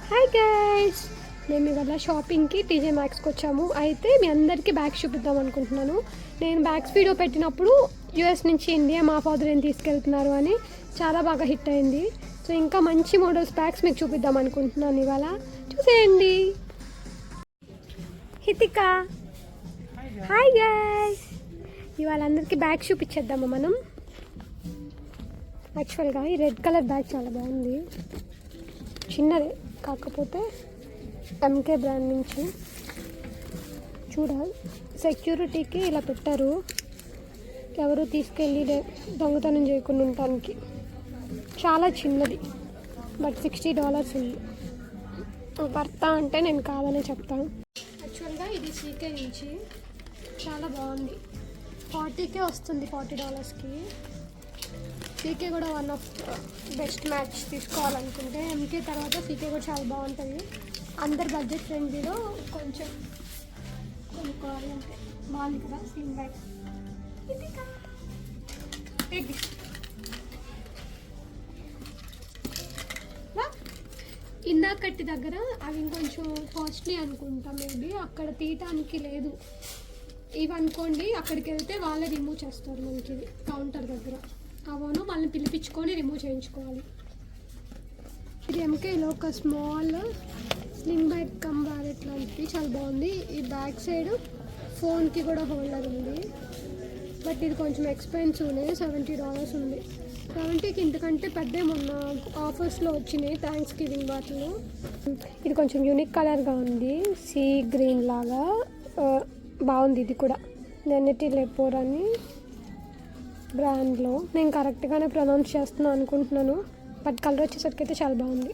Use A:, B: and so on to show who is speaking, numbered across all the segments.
A: Hi guys, మేము ఇవాళ షాపింగ్కి టీజే మ్యాక్స్కి వచ్చాము. అయితే మీ అందరికీ బ్యాగ్స్ చూపిద్దాం అనుకుంటున్నాను. నేను బ్యాగ్స్ వీడియో పెట్టినప్పుడు యూఎస్ నుంచి ఇండియా మా ఫాదర్ ఏం తీసుకెళ్తున్నారు అని చాలా బాగా హిట్ అయింది. సో ఇంకా మంచి మోడల్స్ బ్యాగ్స్ మీకు చూపిద్దాం అనుకుంటున్నాను. ఇవాళ చూసేయండి. హితిక, హాయ్ గైస్, ఇవాళ అందరికీ బ్యాగ్స్ చూపించేద్దామా మనం. యాక్చువల్గా ఈ రెడ్ కలర్ బ్యాగ్ చాలా బాగుంది, చిన్నది కాకపోతే ఎంకే బ్రాండ్ నుంచి. చూడాలి, సెక్యూరిటీకి ఇలా పెట్టారు, ఎవరు తీసుకెళ్ళి దొంగతనం చేయకుండా ఉండటానికి. చాలా చిన్నది, బట్ $60 ఉంది. వర్తా అంటే నేను కాదని చెప్తాను. యాక్చువల్గా ఇది సీకే నుంచి చాలా బాగుంది. 40కే వస్తుంది, $40కి. సీకే కూడా వన్ ఆఫ్ బెస్ట్ మ్యాచ్ తీసుకోవాలనుకుంటే. ఎంకే తర్వాత సీకే కూడా చాలా బాగుంటుంది. అందరు బడ్జెట్ ఫ్రెండ్లీలో కొంచెం కొనుక్కోవాలి అంటే. బాగుంది కదా స్లిమ్ బ్యాగ్. ఇందాకట్టి దగ్గర అవి ఇంకొంచెం కాస్ట్లీ అనుకుంటా, మేబీ అక్కడ తీయటానికి లేదు. ఇవి అనుకోండి, అక్కడికి వెళ్తే వాళ్ళే రిమూవ్ చేస్తారు మనకి కౌంటర్ దగ్గర. అవును, వాళ్ళని పిలిపించుకొని రిమూవ్ చేయించుకోవాలి. ఇది ఎంకేలో ఒక small sling bag come ballot లాంటిది, చాలా బాగుంది. ఈ బ్యాక్ సైడ్ ఫోన్కి కూడా హోల్డర్ ఉంది, బట్ ఇది కొంచెం ఎక్స్పెన్సివ్నే. $70 ఉంది. 70కి ఇంతకంటే పెద్ద మొన్న ఆఫర్స్లో వచ్చినాయి థ్యాంక్స్ గివింగ్ వాటిలో. ఇది కొంచెం యూనిక్ కలర్గా ఉంది, సీ గ్రీన్ లాగా బాగుంది. ఇది కూడా నెన్నటి లెపోర్ అని బ్రాండ్లో. నేను కరెక్ట్గానే ప్రొనౌన్స్ చేస్తున్నాను అనుకుంటున్నాను, బట్ కలర్ వచ్చేసరికి అయితే చాలా బాగుంది.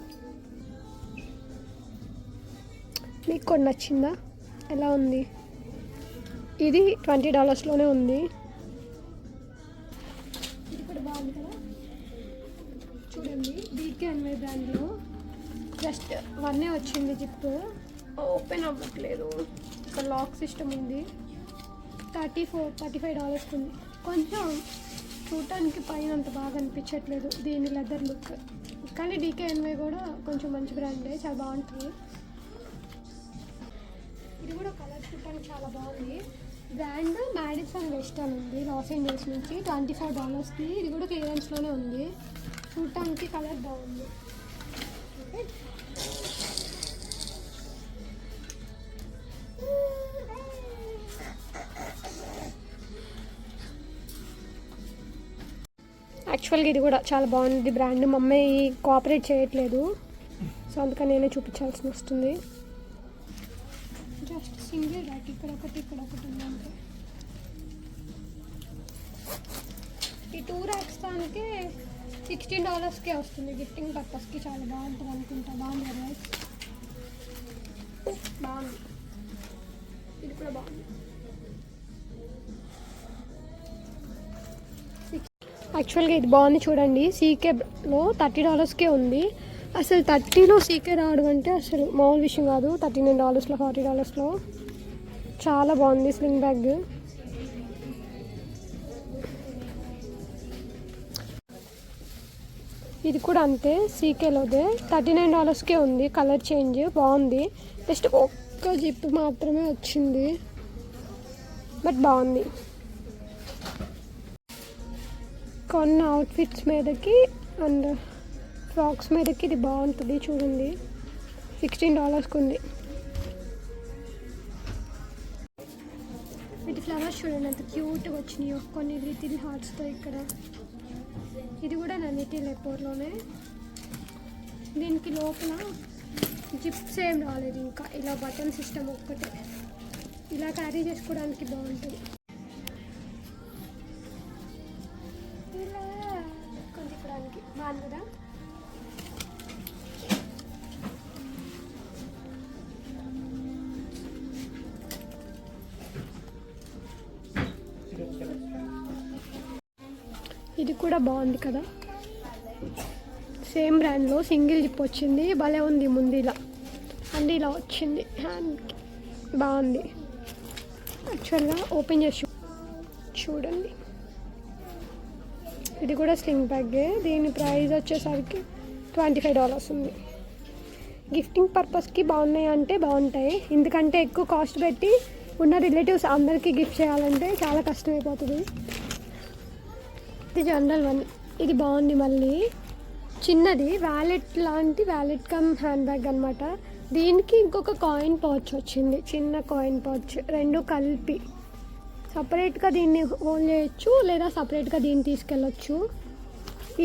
A: మీకు కూడా నచ్చిందా? ఎలా ఉంది? ఇది $20లోనే ఉంది. ఇది కూడా బాగుంది కదా, చూడండి. DKNY బ్రాండ్లో జస్ట్ వన్నే వచ్చింది. జిప్ ఓపెన్ అవ్వట్లేదు. ఇక్కడ లాక్ సిస్టమ్ ఉంది. $35 ఉంది. కొంచెం చూడటానికి పైన అంత బాగా అనిపించట్లేదు దీని లెదర్ లుక్, కానీ DKNY కూడా కొంచెం మంచి బ్రాండే, చాలా బాగుంటుంది. ఇది కూడా కలర్ చూడటానికి చాలా బాగుంది. బ్రాండ్ మ్యాడిసన్ వెస్టర్న్ ఉంది, లాస్ ఏంజల్స్ నుంచి. $24కి. ఇది కూడా క్లియరెన్స్లోనే ఉంది. చూడటానికి కలర్ బాగుంది. యాక్చువల్గా ఇది కూడా చాలా బాగుంది బ్రాండ్. మా అమ్మాయి కోఆపరేట్ చేయట్లేదు, సో అందుకని నేనే చూపించాల్సి వస్తుంది. జస్ట్ సింగిల్ ర్యాక్, ఇక్కడ ఒకటి ఉందంటే. ఈ 2 ర్యాక్స్ దానికి $16కే వస్తుంది. గిఫ్టింగ్ పర్పస్కి చాలా బాగుంటుంది అనుకుంటా. బాగుంది ర్యాక్స్, బాగుంది. ఇది కూడా బాగుంది. యాక్చువల్గా ఇది బాగుంది చూడండి. సీకేలో $30కే ఉంది. అసలు 30లో సీకే రావడం అంటే అసలు మామూలు విషయం కాదు. $39లో, $40లో చాలా బాగుంది స్లింగ్ బ్యాగ్. ఇది కూడా అంతే, సీకేలోదే. $39కే ఉంది. కలర్ చేంజ్ బాగుంది. జస్ట్ ఒక్క జిప్ మాత్రమే వచ్చింది, బట్ బాగుంది. కొన్ని అవుట్ఫిట్స్ మీదకి అండ్ ఫ్రాక్స్ మీదకి ఇది బాగుంటుంది చూడండి. $16కి ఉంది. ఇది ఫ్లవర్స్ చూడండి ఎంత క్యూట్గా వచ్చినాయో, కొన్ని లిటిల్ హార్ట్స్తో. ఇక్కడ ఇది కూడా నన్నిటి లెపోర్లోనే. దీనికి లోపల జిప్స్ ఏం రాలేదు ఇంకా, ఇలా బటన్ సిస్టమ్ ఒక్కటే. ఇలా క్యారీ చేసుకోవడానికి బాగుంటుంది. బాగుంది కదా. ఇది కూడా బాగుంది కదా, సేమ్ బ్రాండ్లో సింగిల్ జిప్ వచ్చింది. భలే ఉంది. ముందు ఇలా అండ్ ఇలా వచ్చింది హ్యాండ్కి, బాగుంది. యాక్చువల్గా ఓపెన్ చేసి చూడండి. ఇది కూడా స్లింగ్ బ్యాగే. దీని ప్రైస్ వచ్చేసరికి $25 ఉంది. గిఫ్టింగ్ పర్పస్కి బాగున్నాయి అంటే బాగుంటాయి, ఎందుకంటే ఎక్కువ కాస్ట్ పెట్టి ఉన్న రిలేటివ్స్ అందరికీ గిఫ్ట్ చేయాలంటే చాలా కష్టమైపోతుంది. ఇది జనరల్ వన్, ఇది బాగుంది. మళ్ళీ చిన్నది వ్యాలెట్ లాంటి, వ్యాలెట్ కమ్ హ్యాండ్ బ్యాగ్ అనమాట. దీనికి ఇంకొక కాయిన్ పౌచ్ వచ్చింది, చిన్న కాయిన్ పౌచ్. రెండు కలిపి సపరేట్గా దీన్ని హోల్డ్ చేయొచ్చు, లేదా సపరేట్గా దీన్ని తీసుకెళ్ళొచ్చు.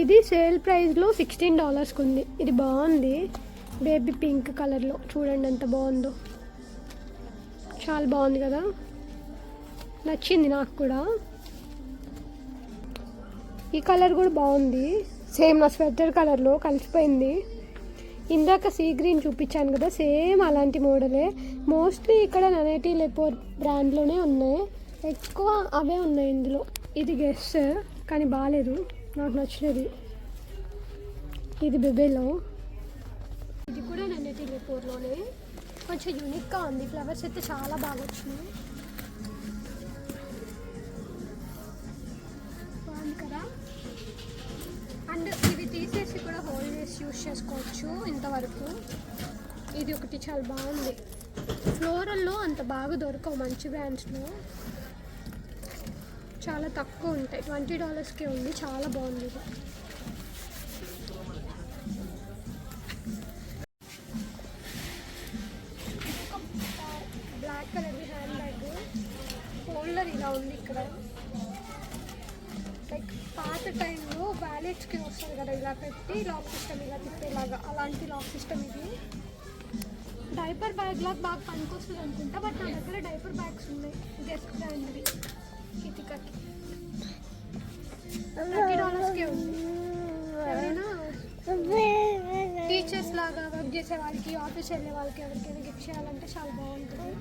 A: ఇది సేల్ ప్రైస్లో $16 ఉంది. ఇది బాగుంది, బేబీ పింక్ కలర్లో. చూడండి ఎంత బాగుందో, చాలా బాగుంది కదా, నచ్చింది నాకు కూడా. ఈ కలర్ కూడా బాగుంది, సేమ్ నా స్వెటర్ కలర్లో కలిసిపోయింది. ఇందాక సీ గ్రీన్ చూపించాను కదా, సేమ్ అలాంటి మోడలే. మోస్ట్లీ ఇక్కడ ననేటి లెపోర్ బ్రాండ్లోనే ఉన్నాయి, ఎక్కువ అవే ఉన్నాయి ఇందులో. ఇది గెస్ కానీ బాగాలేదు, నాకు నచ్చలేదు. ఇది బెబేలో, ఇది కూడా ననేటి లెపోర్లోనే, కొంచెం యూనిక్గా ఉంది. ఫ్లవర్స్ అయితే చాలా బాగా వచ్చినాయి, బాగుంది కదా. అండ్ ఇవి తీసేసి కూడా హోల్డ్ చేసి యూస్ చేసుకోవచ్చు ఇంతవరకు. ఇది ఒకటి చాలా బాగుంది. ఫ్లోరల్లో అంత బాగా దొరకవు మంచి బ్రాండ్స్లో, చాలా తక్కువ ఉంటాయి. $20కే ఉంది, చాలా బాగుంది ఇది. Black colour hand bag, holder ఇలా ఉంది ఇక్కడ. లైక్ పాత టైంలో వ్యాలెట్స్కి వస్తుంది కదా, ఇలా పెట్టి లాక్ సిస్టమ్ ఇలా తిప్పేలాగా, అలాంటి లాక్ సిస్టమ్ ఇది. డైపర్ బ్యాగ్ లాగా బాగా పనికొస్తుంది అనుకుంటా, బట్ నా దగ్గర డైపర్ బ్యాగ్స్ ఉన్నాయి డెస్క్ బ్రాండ్వి. కిటికకి $30కే ఉంది. ఎవరైనా టీచర్స్ లాగా వర్క్ చేసే వాళ్ళకి, ఆఫీస్ వెళ్ళే వాళ్ళకి, ఎవరికైనా గిఫ్ట్ చేయాలంటే చాలా బాగుంటుంది.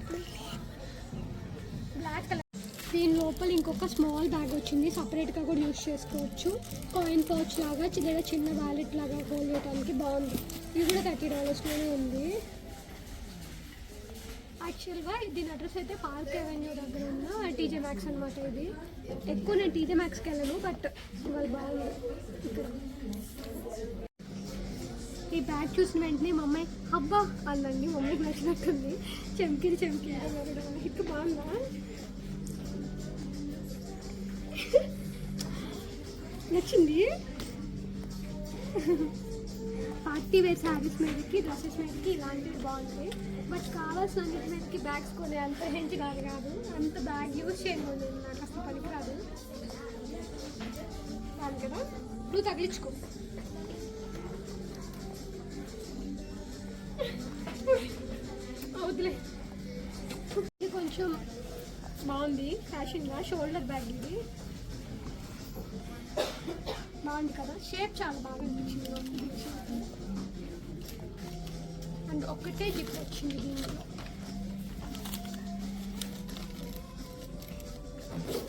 A: బ్లాక్ కలర్, దీని లోపల ఇంకొక స్మాల్ బ్యాగ్ వచ్చింది, సపరేట్గా కూడా యూస్ చేసుకోవచ్చు. కాయిన్ పౌచ్ లాగా, లేదా చిన్న వ్యాలెట్ లాగా హోల్డ్ చేయడానికి బాగుంది. ఇది కూడా $30లోనే ఉంది. యాక్చువల్గా దీని అడ్రస్ అయితే పార్క్ అవెన్యూ దగ్గర ఉన్న టీజే మ్యాక్స్ అనమాట. ఇది ఎక్కువ నేను టీజే మ్యాక్స్కి వెళ్ళను, బట్ వాళ్ళు బాగుంది ఇక్కడ. ఈ బ్యాగ్ చూసిన వెంటనే మా అమ్మాయి అబ్బా అందండి, మమ్మీకి నచ్చినట్టుంది. చెంకిది ఇక్కడ బాగుందా, నచ్చింది. పార్టీ వేర్ శారీస్ మీదకి, డ్రెస్సెస్ మీదకి ఇలాంటివి బాగుంటాయి. బట్ కావాల్సిన మీదకి బ్యాగ్స్ కొనే అంత హెంచి కాదు, అంత బ్యాగ్ యూజ్ చేయను నేను, నాకు అసలు పనికిరాదు. కాదు కదా, నువ్వు తగిలించుకో. అవుతులే. ఇది కొంచెం బాగుంది, ఫ్యాషన్గా షోల్డర్ బ్యాగ్. ఇది బాగుంది కదా, షేప్ చాలా బాగా అనిపించింది. అండ్ ఒక్కటే జిప్ వచ్చింది దీంట్లో.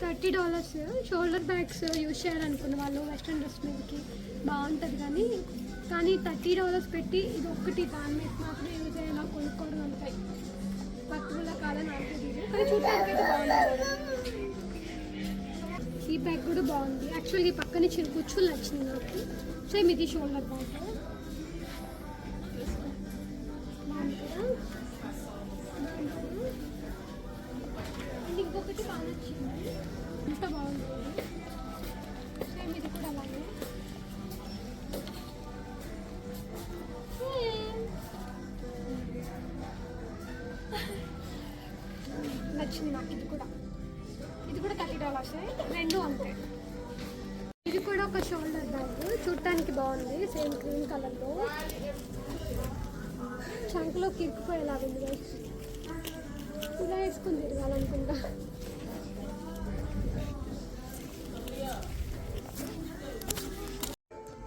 A: $30. షోల్డర్ బ్యాగ్స్ యూజ్ చేయాలనుకున్న వాళ్ళు వెస్ట్రన్ డ్రెస్ మీదకి బాగుంటుంది, కానీ $30 పెట్టి ఇది ఒక్కటి దాని మీద మాత్రం యూజ్ అయ్యేలా కొనుక్కోవడం ఉంటాయి. పట్టుకుల కాదని నాకు తెలియదు, కానీ చూడడానికి అయితే బాగుంటుంది. ఈ బ్యాగ్ కూడా బాగుంది. యాక్చువల్గా ఈ పక్కన చిన్న కుచ్చులు నచ్చింది నాకు. సేమ్ ఇది షోల్డర్ బ్యాగ్ బాగుంది కదా. ఇంకొకటి బాగా నచ్చింది, ఎంత బాగుంది. సేమ్ ఇది కూడా అలాగే నచ్చింది నాకు. ఇది కూడా $30, రెండు అంతే. ఇది కూడా ఒక షోల్డర్ బ్యాగ్, చూడటానికి బాగుంది, సేమ్ క్రీమ్ కలర్లో. చంకలో కిరికిపోయేలా ఉంది, ఇలా వేసుకుని తిరగాలనుకుంటా.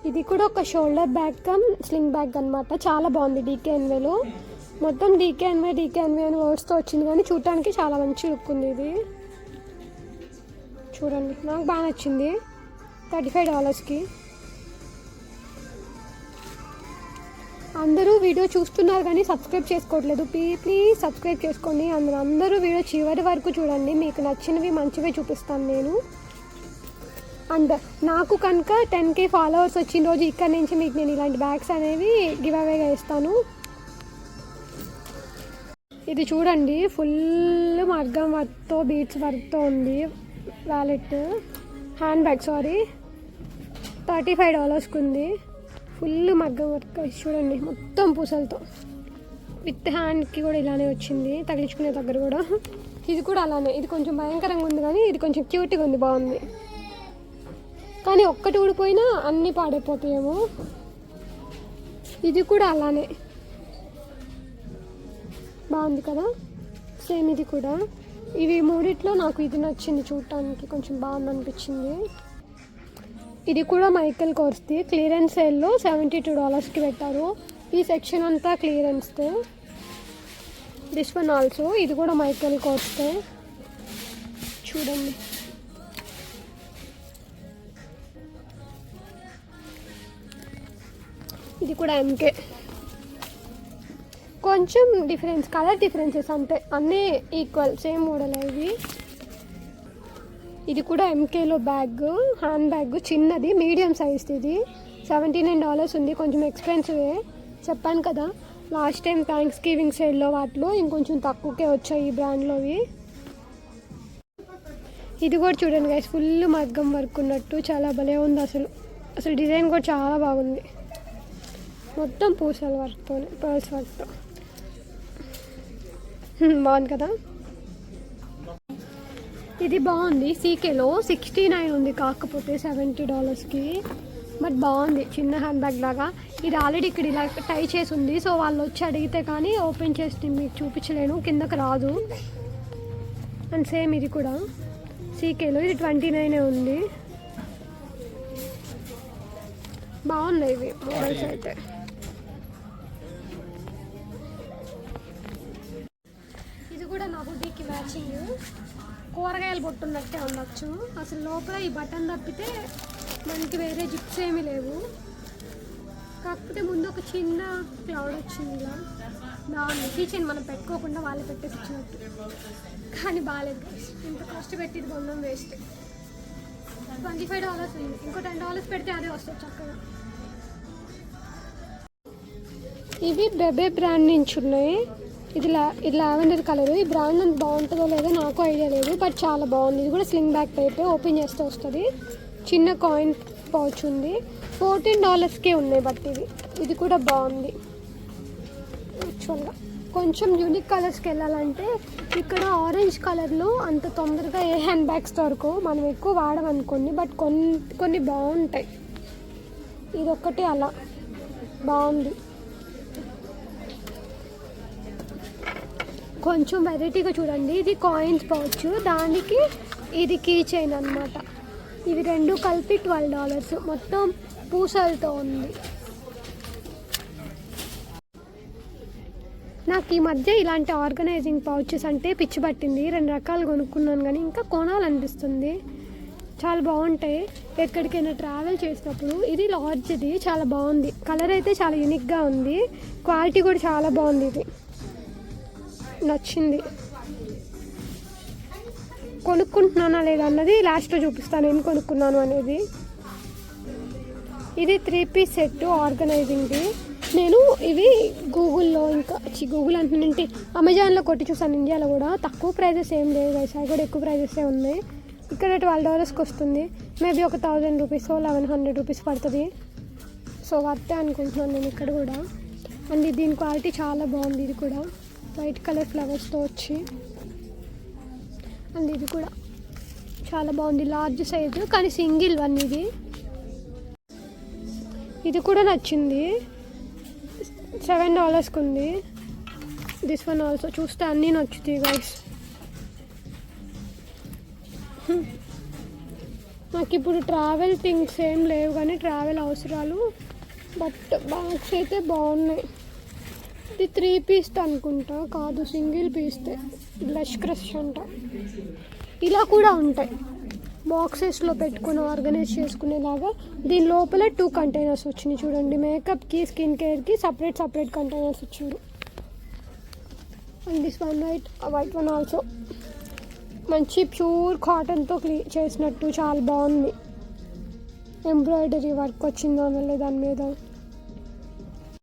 A: ఇది కూడా ఒక shoulder bag come sling bag అనమాట, చాలా బాగుంది. DKNYలో మొత్తం DKNY అని వర్డ్స్తో వచ్చింది, కానీ చూడటానికి చాలా మంచి లుక్ ఉంది. ఇది చూడండి, నాకు బాగా నచ్చింది. $35కి. అందరూ వీడియో చూస్తున్నారు కానీ సబ్స్క్రైబ్ చేసుకోవట్లేదు, ప్లీజ్ సబ్స్క్రైబ్ చేసుకోండి. అందరూ వీడియో చివరి వరకు చూడండి, మీకు నచ్చినవి మంచివే చూపిస్తాను నేను. అండ్ నాకు కనుక 10K ఫాలోవర్స్ వచ్చిన రోజు ఇక్కడ నుంచి మీకు నేను ఇలాంటి బ్యాగ్స్ అనేవి గివ్ అవేగా ఇస్తాను. ఇది చూడండి, ఫుల్ మగ్గం వర్క్తో బీట్స్ వర్క్తో ఉంది. వ్యాలెట్ హ్యాండ్ బ్యాగ్ $35కి ఉంది. ఫుల్ మగ్గం వర్క్ చూడండి, మొత్తం పూసలతో. విత్ హ్యాండ్కి కూడా ఇలానే వచ్చింది, తగిలించుకునే దగ్గర కూడా. ఇది కూడా అలానే. ఇది కొంచెం భయంకరంగా ఉంది కానీ ఇది కొంచెం క్యూట్గా ఉంది, బాగుంది. కానీ ఒక్కటి ఊడిపోయినా అన్నీ పాడైపోతాయేమో. ఇది కూడా అలానే బాగుంది కదా, సేమ్ ఇది కూడా. ఇవి మూడిట్లో నాకు ఇది నచ్చింది, చూడటానికి కొంచెం బాగుంది అనిపించింది. ఇది కూడా మైకల్ కోర్స్ది, క్లియరెన్స్ సేల్లో $72కి పెట్టారు. ఈ సెక్షన్ అంతా క్లియరెన్స్దే. దిస్ వన్ ఆల్సో, ఇది కూడా మైకల్ కోర్స్దే. చూడండి, ఇది కూడా ఎంకే. కొంచెం డిఫరెన్స్, కలర్ డిఫరెన్సెస్ అంతే, అన్నీ ఈక్వల్, సేమ్ మోడల్ ఇవి. ఇది కూడా ఎంకేలో బ్యాగ్, హ్యాండ్ బ్యాగ్, చిన్నది, మీడియం సైజ్ది. ఇది $79 ఉంది, కొంచెం ఎక్స్పెన్సివే. చెప్పాను కదా లాస్ట్ టైం థ్యాంక్స్ గివింగ్ సేల్లో వాటిలో ఇంకొంచెం తక్కువకే వచ్చాయి ఈ బ్రాండ్లోవి. ఇది కూడా చూడండి గైస్, ఫుల్ మగ్గం వర్క్ ఉన్నట్టు చాలా భలే ఉంది. అసలు డిజైన్ కూడా చాలా బాగుంది, మొత్తం పూసల వర్క్తో, పర్ల్స్ వర్క్తో. బాగుంది కదా. ఇది బాగుంది, సీకేలో 69 ఉంది, కాకపోతే $70కి. బట్ బాగుంది, చిన్న హ్యాండ్ బ్యాగ్ లాగా. ఇది ఆల్రెడీ ఇక్కడ ఇలా టై చేసి ఉంది, సో వాళ్ళు వచ్చి అడిగితే కానీ ఓపెన్ చేసి మీకు చూపించలేను, కిందకి రాదు. అండ్ సేమ్ ఇది కూడా సీకేలో, ఇది 29 ఉంది. బాగున్నాయి ఇవి మోడల్స్ అయితే. ఇది కూడా నా హుడీకి మ్యాచింగ్, కూరగాయలు బొట్టున్నట్టే ఉండొచ్చు. అసలు లోపల ఈ బటన్ తప్పితే మనకి వేరే జిప్స్ ఏమీ లేవు. కాకపోతే ముందు ఒక చిన్న క్లౌడ్ వచ్చింది, ఇలా బాగుంది. కిచెన్ మనం పెట్టుకోకుండా వాళ్ళే పెట్టేసి వచ్చినట్టు, కానీ బాగాలేదు. ఇంత కాస్ట్ పెట్టి ఇది కొనడం వేస్ట్. $25 ఉంది, ఇంకో $10 పెడితే అదే వస్తుంది చక్కగా. ఇవి బెబే బ్రాండ్ నుంచి ఉన్నాయి. ఇది లావెండర్ కలర్. ఈ బ్రాండ్ అంత బాగుంటుందో లేదో నాకు ఐడియా లేదు, బట్ చాలా బాగుంది. ఇది కూడా స్లింగ్ బ్యాగ్ టైప్, ఓపెన్ చేస్తే వస్తుంది. చిన్న కాయిన్ పౌచ్ ఉంది. $14కే ఉన్నాయి. బట్ ఇది కూడా బాగుంది. యాక్చువల్గా కొంచెం యూనిక్ కలర్స్కి వెళ్ళాలంటే ఇక్కడ ఆరెంజ్ కలర్లో అంత తొందరగా ఏ హ్యాండ్ బ్యాగ్స్ దొరకవు, మనం ఎక్కువ వాడమనుకోండి. బట్ కొన్ని బాగుంటాయి. ఇది ఒక్కటే అలా బాగుంది. కొంచెం వెరైటీగా చూడండి. ఇది కాయిన్స్ పౌచ్, దానికి ఇది కీ చైన్ అనమాట. ఇవి రెండు కలిపి $12. మొత్తం పూసలతో ఉంది. నాకు ఈ మధ్య ఇలాంటి ఆర్గనైజింగ్ పౌచెస్ అంటే పిచ్చి పట్టింది. 2 రకాలు కొనుక్కున్నాను కానీ ఇంకా కొనాలనిపిస్తుంది. చాలా బాగుంటాయి ఎక్కడికైనా ట్రావెల్ చేసినప్పుడు. ఇది లార్జ్ది, చాలా బాగుంది. కలర్ అయితే చాలా యూనిక్గా ఉంది, క్వాలిటీ కూడా చాలా బాగుంది. ఇది నచ్చింది. కొనుక్కుంటున్నానా లేదా అన్నది లాస్ట్లో చూపిస్తాను, ఏం కొనుక్కున్నాను అనేది. ఇది 3 పీస్ సెట్ ఆర్గనైజింగ్ది. నేను ఇవి గూగుల్లో, ఇంకా గూగుల్ అంటున్నానంటే అమెజాన్లో కొట్టి చూసాను. ఇండియాలో కూడా తక్కువ ప్రైజెస్ ఏం లేవు, వైజాగ్ కూడా ఎక్కువ ప్రైజెసే ఉన్నాయి. ఇక్కడ $12కి వస్తుంది. మేబీ ఒక 1000 రూపీస్, 1100 రూపీస్ పడుతుంది. సో వర్తే అనుకుంటున్నాను నేను ఇక్కడ కూడా. అండ్ దీని క్వాలిటీ చాలా బాగుంది. ఇది కూడా వైట్ కలర్ ఫ్లవర్స్తో వచ్చి, అండ్ ఇది కూడా చాలా బాగుంది. లార్జ్ సైజు కానీ సింగిల్ వన్. ఇది కూడా నచ్చింది. $7కి ఉంది. This one also. చూస్తే అన్నీ నచ్చుతాయి గైస్. నాకు ఇప్పుడు ట్రావెల్ థింగ్స్ ఏం లేవు కానీ ట్రావెల్ అవసరాలు. బట్ బ్యాగ్స్ అయితే బాగున్నాయి. ఇది 3 పీస్ అనుకుంటా, కాదు సింగిల్ పీస్తే. బ్లష్ క్రష్ అంట. ఇలా కూడా ఉంటాయి, బాక్సెస్లో పెట్టుకుని ఆర్గనైజ్ చేసుకునేలాగా. దీని లోపల 2 కంటైనర్స్ వచ్చినాయి చూడండి. మేకప్కి, స్కిన్ కేర్కి సపరేట్ కంటైనర్స్ వచ్చారు. And this one white one also. మంచి ప్యూర్ కాటన్తో చేసినట్టు చాలా బాగుంది. ఎంబ్రాయిడరీ వర్క్ వచ్చిందో అనలే దాని మీద.